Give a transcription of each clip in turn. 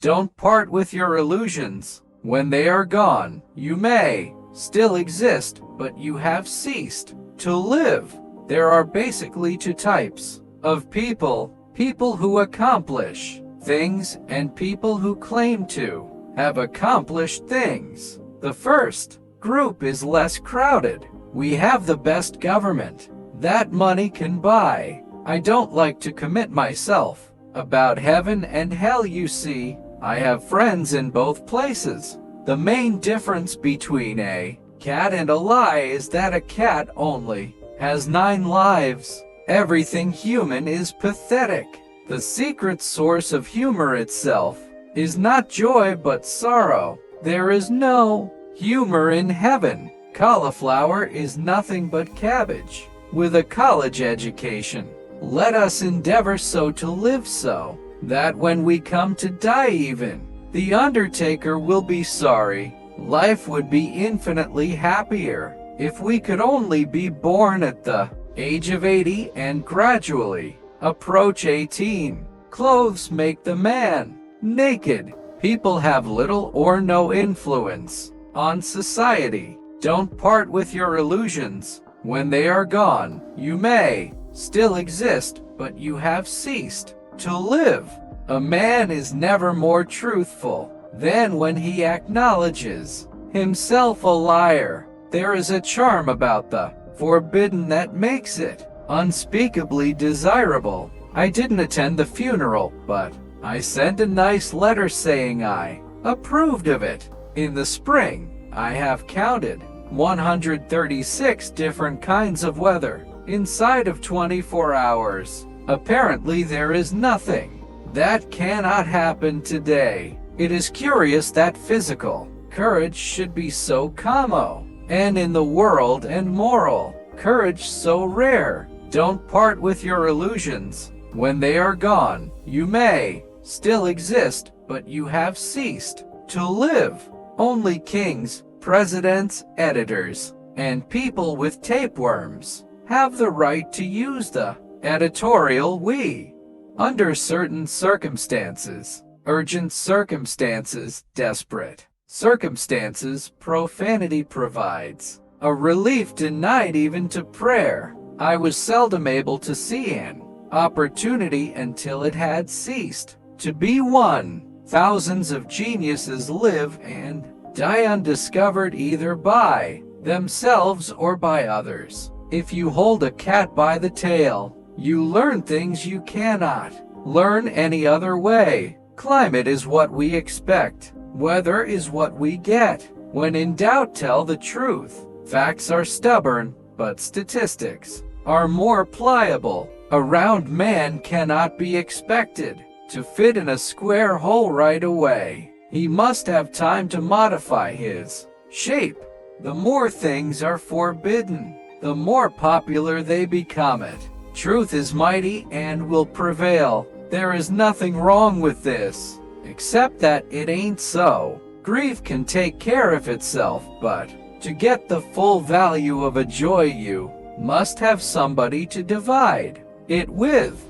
Don't part with your illusions. When they are gone, you may still exist, but you have ceased to live. There are basically two types of people: people who accomplish things and people who claim to have accomplished things. The first group is less crowded. We have the best government that money can buy. I don't like to commit myself about heaven and hell, you see. I have friends in both places. The main difference between a cat and a lie is that a cat only has 9 lives. Everything human is pathetic. The secret source of humor itself is not joy but sorrow. There is no humor in heaven. Cauliflower is nothing but cabbage with a college education. Let us endeavor so to live so that when we come to die, even the undertaker will be sorry. Life would be infinitely happier if we could only be born at the age of 80 and gradually approach 18. Clothes make the man naked. People have little or no influence on society. Don't part with your illusions. When they are gone, you may still exist, but you have ceased to live. A man is never more truthful than when he acknowledges himself a liar. There is a charm about the forbidden that makes it unspeakably desirable. I didn't attend the funeral, but I sent a nice letter saying I approved of it. In the spring, I have counted 136 different kinds of weather inside of 24 hours. Apparently there is nothing that cannot happen today. It is curious that physical courage should be so common, and in the world and moral courage so rare. Don't part with your illusions. When they are gone, you may still exist, but you have ceased to live. Only kings, presidents, editors, and people with tapeworms have the right to use the editorial we. Under certain circumstances, urgent circumstances, desperate circumstances, profanity provides a relief denied even to prayer. I was seldom able to see an opportunity until it had ceased to be one. Thousands of geniuses live and die undiscovered either by themselves or by others. If you hold a cat by the tail, you learn things you cannot learn any other way. Climate is what we expect. Weather is what we get. When in doubt, tell the truth. Facts are stubborn, but statistics are more pliable. A round man cannot be expected to fit in a square hole right away. He must have time to modify his shape. The more things are forbidden, the more popular they become. It. Truth is mighty and will prevail. There is nothing wrong with this, except that it ain't so. Grief can take care of itself, but to get the full value of a joy, you must have somebody to divide it with.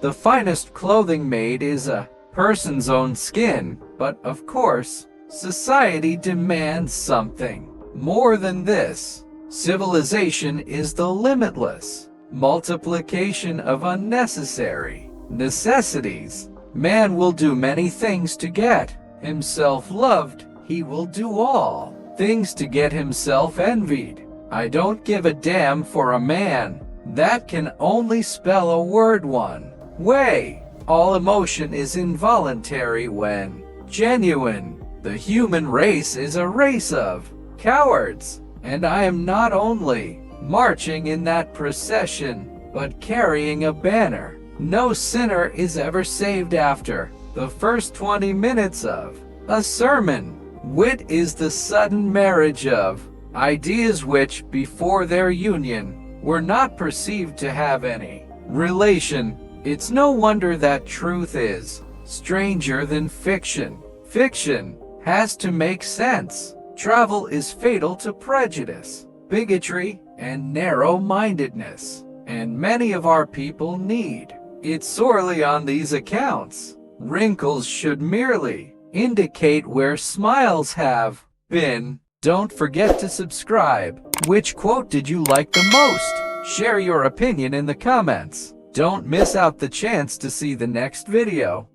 The finest clothing made is a person's own skin, but of course, society demands something more than this. Civilization is the limitless multiplication of unnecessary necessities. Man will do many things to get himself loved. He will do all things to get himself envied. I don't give a damn for a man that can only spell a word one way. All emotion is involuntary when genuine. The human race is a race of cowards, and I am not only marching in that procession, but carrying a banner. No sinner is ever saved after the first 20 minutes of a sermon. Wit is the sudden marriage of ideas which, before their union, were not perceived to have any relation. It's no wonder that truth is stranger than fiction. Fiction has to make sense. Travel is fatal to prejudice, bigotry, and narrow-mindedness, and many of our people need it sorely on these accounts. Wrinkles should merely indicate where smiles have been. Don't forget to subscribe. Which quote did you like the most? Share your opinion in the comments. Don't miss out the chance to see the next video.